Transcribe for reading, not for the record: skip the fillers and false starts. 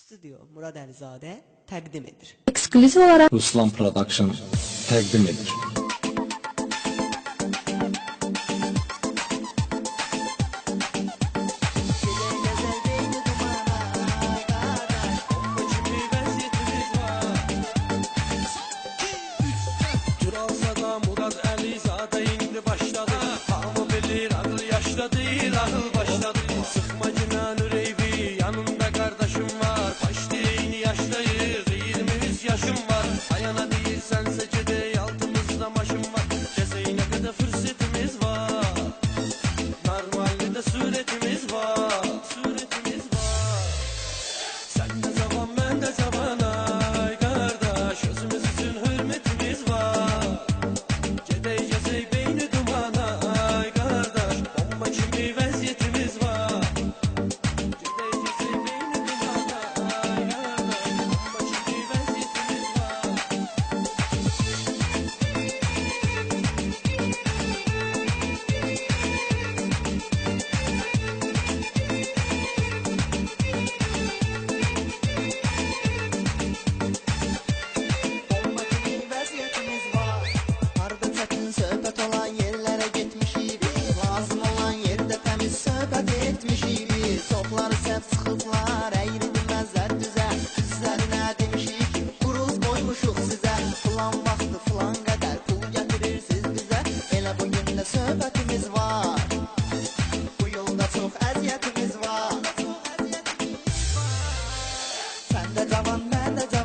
Studio Murad Əlizade təqdim edir. Eksklüziv olaraq Ruslan Production təqdim edir. Murad Əlizade indi başladı. Hamı bilir ağıl yaşda değil, ağıl başladı. Sıxma günah üreybi, yanında kardeşim var. Başlayın yaşdayız, 23 yaşım var. Ayana değilsen secde, altımızda maşım var. Keseyne kadar fırsatımız var. Normalde de suretimiz var, suretimiz var. Sen de zaman, ben de zaman ay kardeş. Özümüz için hürmetimiz var. Gedeceğiz beyni dumana ay kardeş. Bomba gibi vaziyetimiz var. Gedeceğiz beyni dumana ay kardeş. Bomba gibi vaziyetimiz var. Bomba gibi vaziyetimiz var. Harbi çetin söhbət olan yerlere gitmişik biz. Lazım olan yerde temiz söhbət etmişik biz. Çoxları səhv çıxıblar, əyri bilməzlər düzə. Sizlərinə demişik, quruz qoymuşuq sizə. Filan vaxtı, filan qədər pul gətirirsiniz bizə. Elə bugün də söhbətimiz var. Bu yolda çox əziyyətimiz var. Sən də cavan, mən də cavan.